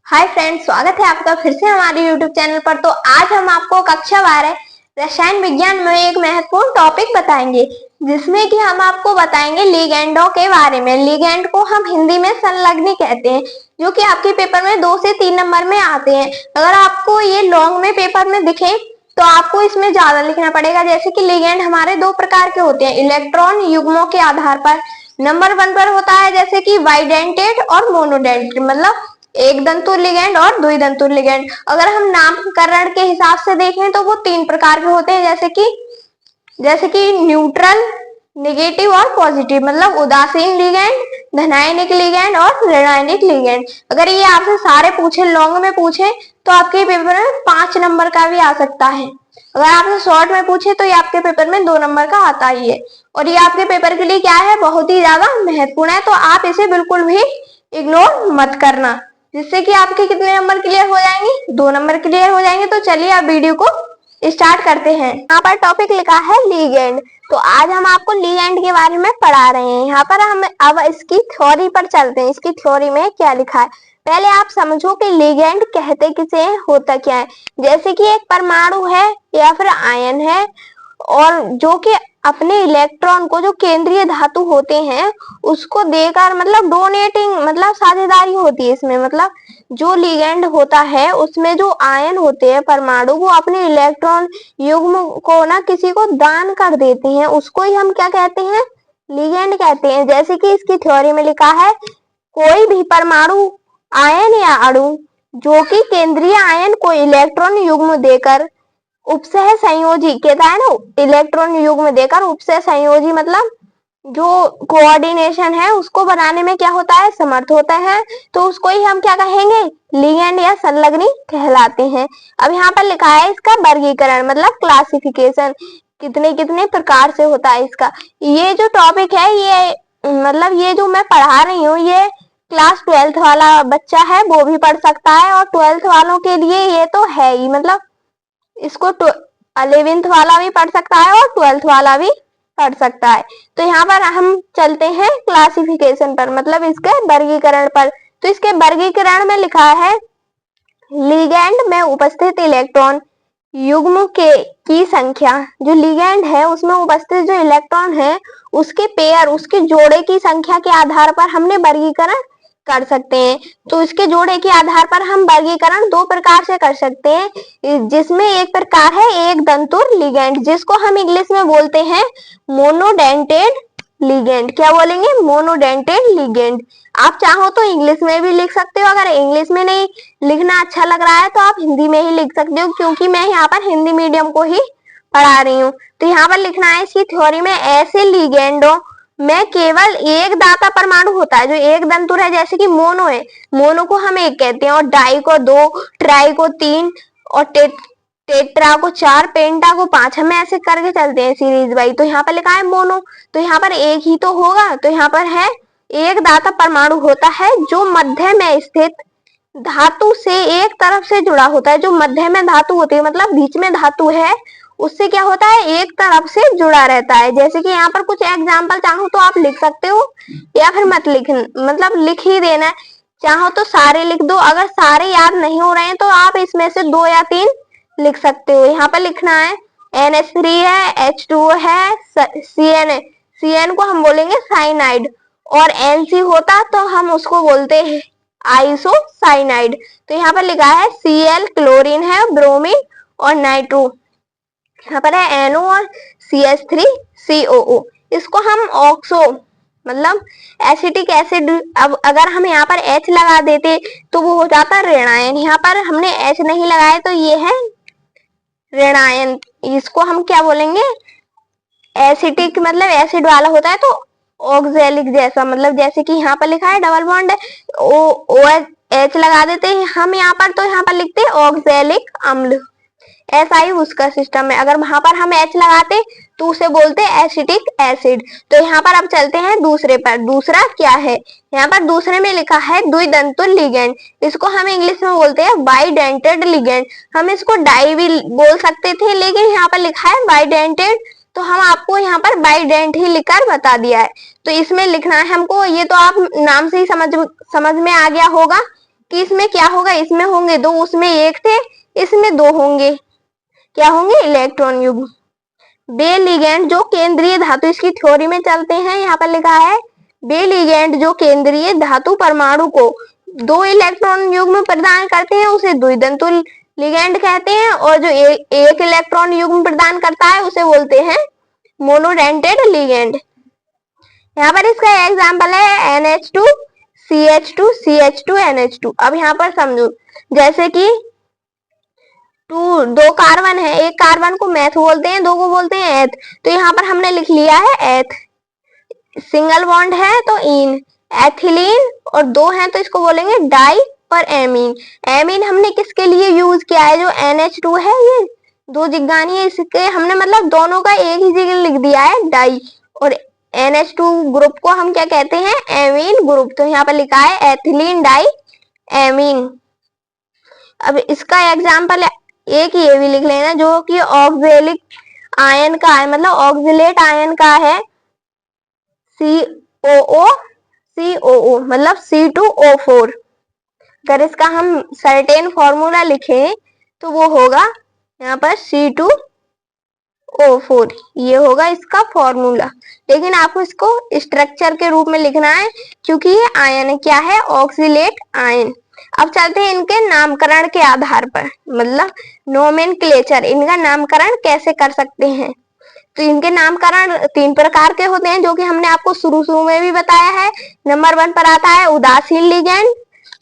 Hi friends, स्वागत है आपका फिर से हमारे यूट्यूब चैनल पर। तो आज हम आपको कक्षा 12 रसायन विज्ञान में एक महत्वपूर्ण टॉपिक बताएंगे, जिसमें कि हम आपको बताएंगे लिगेंडों के बारे में। लिगेंड को हम हिंदी में संलग्नी कहते हैं, जो कि आपके पेपर में 2 से 3 नंबर में आते हैं। अगर आपको ये लॉन्ग में पेपर में दिखे तो आपको इसमें ज्यादा लिखना पड़ेगा। जैसे कि लिगेंड हमारे 2 प्रकार के होते हैं इलेक्ट्रॉन युग्मों के आधार पर। नंबर 1 पर होता है जैसे कि बाइडेंटेड और मोनोडेंटेड, मतलब एक दंतुर लिगेंड और द्विदंतुर लिगेंड। अगर हम नामकरण के हिसाब से देखें तो वो 3 प्रकार के होते हैं, जैसे कि न्यूट्रल, नेगेटिव और पॉजिटिव, मतलब उदासीन लिगेंड, धनायनिक लिगेंड और ऋणायनिक लिगेंड। अगर ये आपसे सारे पूछे, लॉन्ग में पूछे तो आपके पेपर में 5 नंबर का भी आ सकता है। अगर आपसे शॉर्ट में पूछे तो ये आपके पेपर में 2 नंबर का आता ही है। और ये आपके पेपर के लिए क्या है, बहुत ही ज्यादा महत्वपूर्ण है। तो आप इसे बिल्कुल भी इग्नोर मत करना, जिससे कि आपके कितने नंबर क्लियर हो जाएंगे, 2 नंबर क्लियर हो जाएंगे। तो चलिए आप वीडियो को स्टार्ट करते हैं। यहाँ पर टॉपिक लिखा है लिगेंड। तो आज हम आपको लिगेंड के बारे में पढ़ा रहे हैं। यहाँ पर हम अब इसकी थ्योरी पर चलते हैं। इसकी थ्योरी में क्या लिखा है, पहले आप समझो कि लिगेंड कहते किसे, होता क्या है। जैसे कि एक परमाणु है या फिर आयन है, और जो कि अपने इलेक्ट्रॉन को, जो केंद्रीय धातु होते हैं, उसको देकर, मतलब डोनेटिंग, मतलब साझेदारी होती है इसमें। मतलब जो लिगेंड होता है उसमें जो आयन होते हैं, परमाणु, वो अपने इलेक्ट्रॉन युग्म को ना किसी को दान कर देते हैं, उसको ही हम क्या कहते हैं, लिगेंड कहते हैं। जैसे कि इसकी थ्योरी में लिखा है, कोई भी परमाणु, आयन या अणु जो कि केंद्रीय आयन को इलेक्ट्रॉन युग्म देकर उपसह संयोजी कहता है ना, इलेक्ट्रॉन युग्म देकर उपसह संयोजी, मतलब जो कोऑर्डिनेशन है उसको बनाने में क्या होता है, समर्थ होता है। तो उसको ही हम क्या कहेंगे, लिगेंड या संलग्नी कहलाते हैं। अब यहाँ पर लिखा है इसका वर्गीकरण, मतलब क्लासिफिकेशन, कितने कितने प्रकार से होता है इसका। ये जो टॉपिक है, ये मतलब ये जो मैं पढ़ा रही हूँ, ये क्लास 12th वाला बच्चा है वो भी पढ़ सकता है, और 12th वालों के लिए ये तो है ही, मतलब इसको 11th वाला भी पढ़ सकता है और 12th वाला भी पढ़ सकता है। तो यहाँ पर हम चलते हैं क्लासिफिकेशन पर, मतलब इसके वर्गीकरण पर। तो इसके वर्गीकरण में लिखा है, लिगेंड में उपस्थित इलेक्ट्रॉन युग्म की संख्या, जो लिगेंड है उसमें उपस्थित जो इलेक्ट्रॉन है उसके पेयर, उसके जोड़े की संख्या के आधार पर हमने वर्गीकरण कर सकते हैं। तो इसके जोड़े के आधार पर हम वर्गीकरण 2 प्रकार से कर सकते हैं, जिसमें एक प्रकार है एक दंतुर लिगेंड, जिसको हम इंग्लिश में बोलते हैं मोनोडेंटेड लिगेंड। क्या बोलेंगे, मोनोडेंटेड लिगेंड। आप चाहो तो इंग्लिश में भी लिख सकते हो, अगर इंग्लिश में नहीं लिखना अच्छा लग रहा है तो आप हिंदी में ही लिख सकते हो, क्योंकि मैं यहाँ पर हिंदी मीडियम को ही पढ़ा रही हूँ। तो यहाँ पर लिखना है इसकी थ्योरी में, ऐसे लिगेंडों में केवल एक दाता परमाणु होता है जो एक दंतुर है। जैसे कि मोनो है, मोनो को हम एक कहते हैं, और डाई को 2, ट्राई को 3, और टेट्रा को 4, पेंटा को 5। हम ऐसे करके चलते हैं सीरीज वाइज। तो यहाँ पर लिखा है मोनो, तो यहाँ पर एक ही तो होगा। तो यहाँ पर है एक दाता परमाणु होता है जो मध्य में स्थित धातु से एक तरफ से जुड़ा होता है। जो मध्य में धातु होती है, मतलब बीच में धातु है, उससे क्या होता है, एक तरफ से जुड़ा रहता है। जैसे कि यहाँ पर कुछ एग्जाम्पल चाहो तो आप लिख सकते हो, या फिर मत लिख, मतलब लिख ही देना। चाहो तो सारे लिख दो, अगर सारे याद नहीं हो रहे हैं तो आप इसमें से 2 या 3 लिख सकते हो। यहाँ पर लिखना है NH3 है, H2O है, CN को हम बोलेंगे साइनाइड, और NC होता तो हम उसको बोलते हैं आइसोसाइनाइड। तो यहाँ पर लिखा है Cl क्लोरीन है, ब्रोमीन और नाइट्रो, यहाँ पर है NO और CH3COO। इसको हम ऑक्सो, मतलब एसिटिक एसिड, अब अगर हम यहाँ पर H लगा देते तो वो हो जाता ऋणायन। यहाँ पर हमने H नहीं लगाया तो ये है ऋणायन। इसको हम क्या बोलेंगे, एसिटिक, मतलब एसिड वाला होता है तो ऑक्जेलिक जैसा, मतलब जैसे कि यहाँ पर लिखा है डबल बॉन्ड OH लगा देते हैं हम यहाँ पर, तो यहाँ पर लिखते हैं ऑक्जेलिक अम्ल। ऐसा ही उसका सिस्टम है। अगर वहां पर हम H लगाते तो उसे बोलते हैं एसिटिक एसिड। तो यहाँ पर अब चलते हैं दूसरे पर। दूसरा क्या है, यहाँ पर दूसरे में लिखा है द्विदंतुर लिगेंड। इसको हम इंग्लिश में बोलते हैं बाइडेंटेड लिगेंड। हम इसको डाई भी बोल सकते थे, लेकिन यहाँ पर लिखा है बाइडेंटेड, तो हम आपको यहाँ पर बाइडेंट ही लिखकर बता दिया है। तो इसमें लिखना है हमको, ये तो आप नाम से ही समझ में आ गया होगा कि इसमें क्या होगा, इसमें होंगे 2, उसमें 1 थे, इसमें 2 होंगे, क्या होंगे, इलेक्ट्रॉन युग्म। बे लिगेंड जो केंद्रीय धातु, इसकी थ्योरी में चलते हैं, यहाँ पर लिखा है बे लिगेंड जो केंद्रीय धातु परमाणु को 2 इलेक्ट्रॉन युग्म प्रदान करते हैं उसे द्वितंतु लिगेंड कहते हैं, और जो एक इलेक्ट्रॉन युग्म प्रदान करता है उसे बोलते हैं मोनोडेंटेड लिगेंड। यहाँ पर इसका एग्जाम्पल है NH2 CH2 CH2 NH2। अब यहाँ पर समझो, जैसे कि 2 कार्बन है, एक कार्बन को मैथ बोलते हैं, 2 को बोलते हैं एथ, तो यहाँ पर हमने लिख लिया है एथ। सिंगल बॉन्ड है तो इन, एथिलीन, और 2 हैं तो इसको बोलेंगे डाई और एमीन। एमीन हमने किसके लिए यूज किया है, जो NH2 है ये 2 जिग्गानी है, इसके हमने मतलब दोनों का एक ही जगह लिख दिया है डाई, और NH2 ग्रुप को हम क्या कहते हैं, एमीन ग्रुप, तो यहाँ पर लिखा है एथिलीन डाई एमीन। अब इसका एग्जाम्पल एक ये भी लिख लेना जो कि ऑक्जेलिक आयन का है, मतलब ऑक्जिलेट आयन का है COO मतलब C2O4। अगर इसका हम सर्टेन फॉर्मूला लिखें तो वो होगा यहाँ पर C2O4, ये होगा इसका फॉर्मूला, लेकिन आपको इसको स्ट्रक्चर के रूप में लिखना है क्योंकि ये आयन क्या है, ऑक्जिलेट आयन। अब चलते हैं इनके नामकरण के आधार पर, मतलब नोमेनक्लेचर, इनका नामकरण कैसे कर सकते हैं। तो इनके नामकरण 3 प्रकार के होते हैं जो कि हमने आपको शुरू में भी बताया है। नंबर 1 पर आता है उदासीन लिगेंड।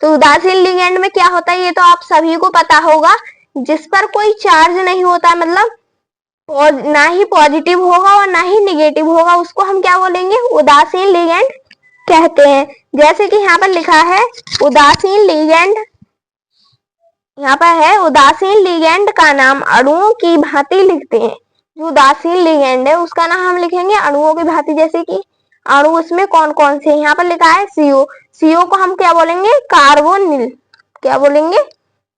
तो उदासीन लिगेंड में क्या होता है ये तो आप सभी को पता होगा, जिस पर कोई चार्ज नहीं होता, मतलब ना ही पॉजिटिव होगा और ना ही निगेटिव होगा, उसको हम क्या बोलेंगे, उदासीन लिगेंड कहते हैं। जैसे कि यहाँ पर लिखा है उदासीन लिगेंड, यहाँ पर है उदासीन लिगेंड का नाम अणुओं की भांति लिखते हैं। जो उदासीन लिगेंड है उसका नाम हम लिखेंगे अणुओं की भांति, जैसे कि अणु उसमें कौन कौन से, यहाँ पर लिखा है CO, CO को हम क्या बोलेंगे, कार्बोनिल, क्या बोलेंगे,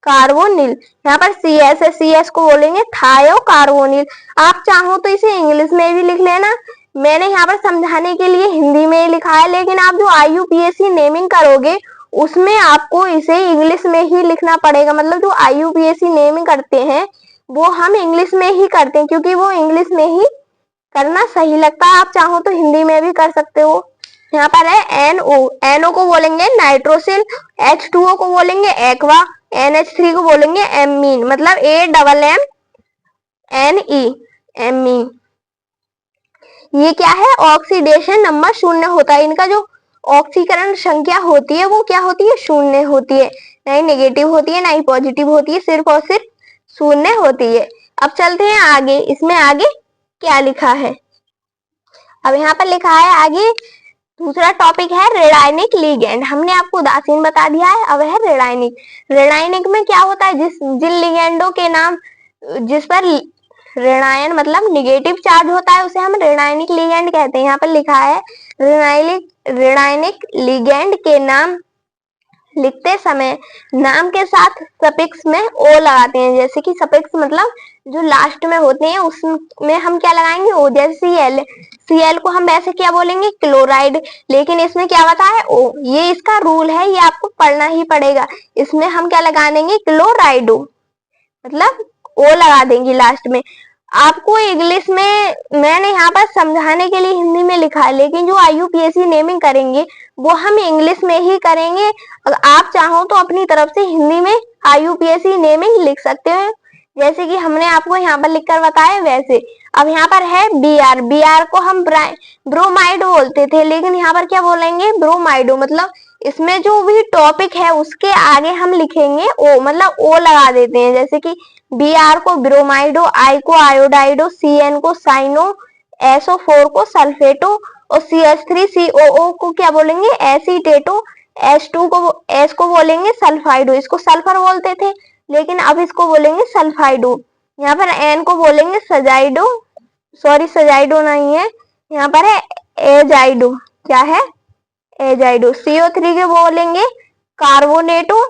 कार्बोनिल। यहाँ पर CS है, CS को बोलेंगे थायो कार्बोनिल। आप चाहो तो इसे इंग्लिश में भी लिख लेना, मैंने यहाँ पर समझाने के लिए हिंदी में लिखा है, लेकिन आप जो IUPAC नेमिंग करोगे उसमें आपको इसे इंग्लिश में ही लिखना पड़ेगा। मतलब जो IUPAC नेमिंग करते हैं वो हम इंग्लिश में ही करते हैं क्योंकि वो इंग्लिश में ही करना सही लगता है, आप चाहो तो हिंदी में भी कर सकते हो। यहाँ पर है NO को बोलेंगे नाइट्रोसिल, H2O को बोलेंगे एक्वा, NH3 को बोलेंगे एमीन, मतलब AMMNE एमीन। ये क्या है, ऑक्सीडेशन नंबर 0 होता है, इनका जो ऑक्सीकरण संख्या होती है वो क्या होती है, 0 होती है, ना ही नेगेटिव होती है ना ही पॉजिटिव होती है, सिर्फ और सिर्फ 0 होती है। अब चलते हैं आगे, इसमें आगे क्या लिखा है। अब यहाँ पर लिखा है आगे दूसरा टॉपिक है ऋणायनिक लिगेंड। हमने आपको उदासीन बता दिया है, अब है ऋणायनिक। ऋणायनिक में क्या होता है, जिन लिगेंडों के नाम जिस पर ऋणायन मतलब निगेटिव चार्ज होता है उसे हम ऋणायनिक लिगेंड कहते हैं। यहाँ पर लिखा है ऋणायनिक लिगेंड के नाम लिखते समय नाम के साथ सफिक्स में ओ लगाते हैं। जैसे कि सफिक्स मतलब जो लास्ट में होते हैं उसमें हम क्या लगाएंगे, ओ। जैसे Cl को हम वैसे क्या बोलेंगे, क्लोराइड, लेकिन इसमें क्या बता है, ओ। ये इसका रूल है, ये आपको पढ़ना ही पड़ेगा। इसमें हम क्या लगा देंगे, क्लोराइडो, मतलब ओ लगा देंगे लास्ट में। आपको इंग्लिश में मैंने यहाँ पर समझाने के लिए हिंदी में लिखा है, लेकिन जो IUPAC नेमिंग करेंगे वो हम इंग्लिश में ही करेंगे। अगर आप चाहो तो अपनी तरफ से हिंदी में IUPAC नेमिंग लिख सकते हैं, जैसे कि हमने आपको यहाँ पर लिखकर बताया वैसे। अब यहाँ पर है Br को हम ब्रोमाइड बोलते थे, लेकिन यहाँ पर क्या बोलेंगे, ब्रोमाइडो, मतलब इसमें जो भी टॉपिक है उसके आगे हम लिखेंगे ओ, मतलब ओ लगा देते हैं। जैसे कि Br को ब्रोमाइडो, I को आयोडाइडो, Cn को साइनो, SO4 को सल्फेटो, और CH3COO को क्या बोलेंगे, एसीटेटो, S को बोलेंगे सल्फाइडो, इसको सल्फर बोलते थे लेकिन अब इसको बोलेंगे सल्फाइडो। यहाँ पर N को बोलेंगे सजाइडो, सॉरी सजाइडो नहीं है, यहाँ पर है एजाइडो, क्या है, एजाइडो। CO3 के बोलेंगे कार्बोनेटो,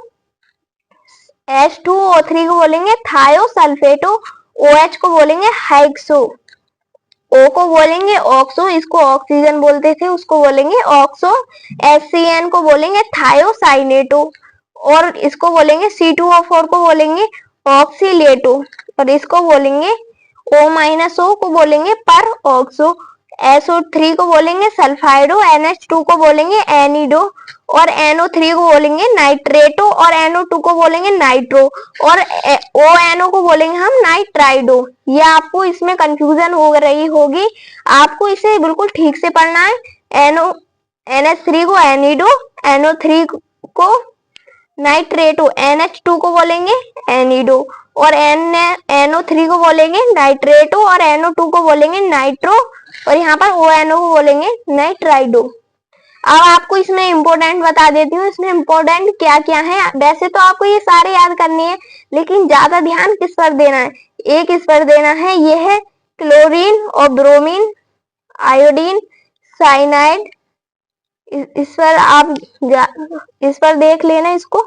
H2O3 को बोलेंगे थायो सल्फेटो, OH को बोलेंगे हाइक्सो, O को बोलेंगे ऑक्सो, इसको ऑक्सीजन बोलते थे उसको बोलेंगे ऑक्सो, HCN को बोलेंगे थायोसाइनेटो, और इसको बोलेंगे C2O4 को बोलेंगे ऑक्सीलेटो, और इसको बोलेंगे O- को बोलेंगे पर ऑक्सो, SO3 को बोलेंगे सल्फाइडो, NH2 को बोलेंगे एनिडो, और NO3 को बोलेंगे नाइट्रेटो, और NO2 को बोलेंगे नाइट्रो, और ONO को बोलेंगे हम नाइट्राइडो। ये आपको इसमें कंफ्यूजन हो रही होगी, आपको इसे बिल्कुल ठीक से पढ़ना है। NH3 को एनिडो, NO3 को नाइट्रेटो, NH2 को बोलेंगे एनिडो, और NO3 को बोलेंगे नाइट्रेटो, और NO2 को बोलेंगे नाइट्रो, और यहाँ पर ONO को बोलेंगे नाइट्राइडो। अब आपको इसमें इम्पोर्टेंट बता देती हूँ, इसमें इम्पोर्टेंट क्या क्या है। वैसे तो आपको ये सारे याद करने हैं, लेकिन ज्यादा ध्यान किस पर देना है, एक इस पर देना है, ये है क्लोरीन और ब्रोमीन, आयोडीन, साइनाइड। इस पर आप इस पर देख लेना इसको,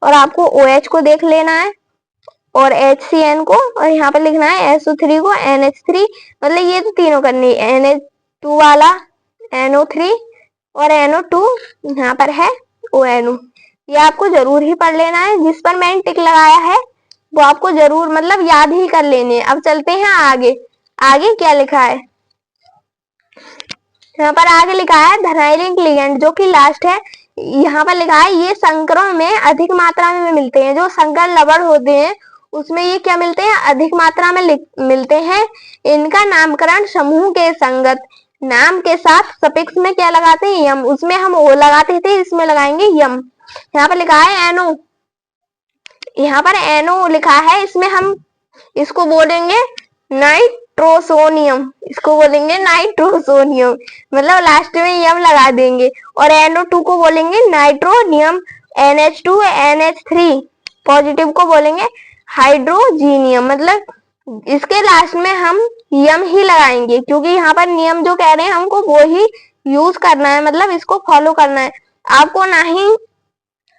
और आपको OH को देख लेना है, और HCN को, और यहाँ पर लिखना है SO3 को NH3, मतलब ये तो तीनों करनी है, NH2 वाला, NO3 और NO2, यहाँ पर है ONO। ये आपको जरूर ही पढ़ लेना है, जिस पर मैंने टिक लगाया है वो आपको जरूर मतलब याद ही कर लेने हैं। अब चलते हैं आगे, आगे क्या लिखा है, यहाँ पर आगे लिखा है धनाइलिक लिगेंड, जो कि लास्ट है। यहाँ पर लिखा है ये संकरों में अधिक मात्रा में मिलते हैं, जो संकर लवण होते हैं उसमें ये क्या मिलते हैं, अधिक मात्रा में मिलते हैं। इनका नामकरण समूह के संगत नाम के साथ सफिक्स में क्या लगाते हैं, यम, उसमें हम ओ लगाते थे, इसमें लगाएंगे यम। यहाँ पर लिखा है एनो, यहाँ पर एनो लिखा है, इसमें हम इसको बोलेंगे नाइट्रोसोनियम, इसको बोलेंगे नाइट्रोसोनियम, मतलब लास्ट में यम लगा देंगे। और NO2 को बोलेंगे नाइट्रोनियम, NH2 NH3 पॉजिटिव को बोलेंगे हाइड्रोजीनियम, मतलब इसके लास्ट में हम यम ही लगाएंगे, क्योंकि यहाँ पर नियम जो कह रहे हैं हमको वो ही यूज करना है, मतलब इसको फॉलो करना है आपको। ना ही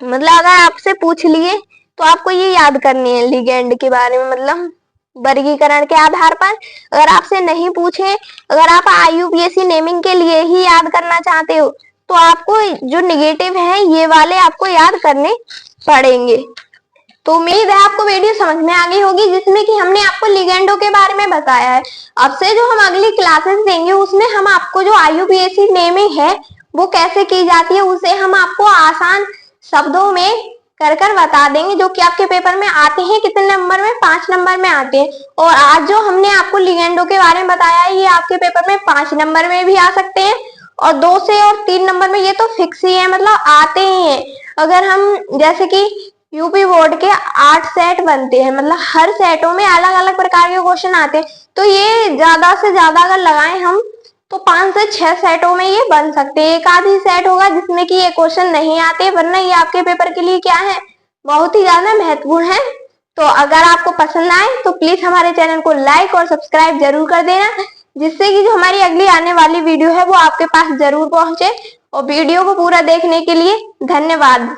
मतलब अगर आपसे पूछ लिए तो आपको ये याद करनी है लिगेंड के बारे में, मतलब वर्गीकरण के आधार पर। अगर आपसे नहीं पूछे, अगर आप IUPAC नेमिंग के लिए ही याद करना चाहते हो, तो आपको जो निगेटिव है ये वाले आपको याद करने पड़ेंगे। तो उम्मीद है आपको वीडियो समझ में आ गई होगी, जिसमें कि हमने आपको लिगेंडो के बारे में बताया है। अब से जो हम अगली क्लासेस देंगे उसमें हम आपको जो IUPAC नेमिंग है वो कैसे की जाती है उसे हम आपको आसान शब्दों में कर बता देंगे, जो कि आपके पेपर में आते हैं। कितने नंबर में, 5 नंबर में आते हैं। और आज जो हमने आपको लिगेंडो के बारे में बताया है ये आपके पेपर में 5 नंबर में भी आ सकते हैं, और 2 से और 3 नंबर में ये तो फिक्स ही है, मतलब आते ही हैं। अगर हम जैसे कि यूपी बोर्ड के 8 सेट बनते हैं, मतलब हर सेटों में अलग अलग प्रकार के क्वेश्चन आते हैं, तो ये ज्यादा से ज्यादा अगर लगाएं हम तो 5 से 6 सेटों में ये बन सकते हैं। एक आधी सेट होगा जिसमें कि ये क्वेश्चन नहीं आते, वरना ये आपके पेपर के लिए क्या है, बहुत ही ज्यादा महत्वपूर्ण है। तो अगर आपको पसंद आए तो प्लीज हमारे चैनल को लाइक और सब्सक्राइब जरूर कर देना, जिससे कि जो हमारी अगली आने वाली वीडियो है वो आपके पास जरूर पहुंचे। और वीडियो को पूरा देखने के लिए धन्यवाद।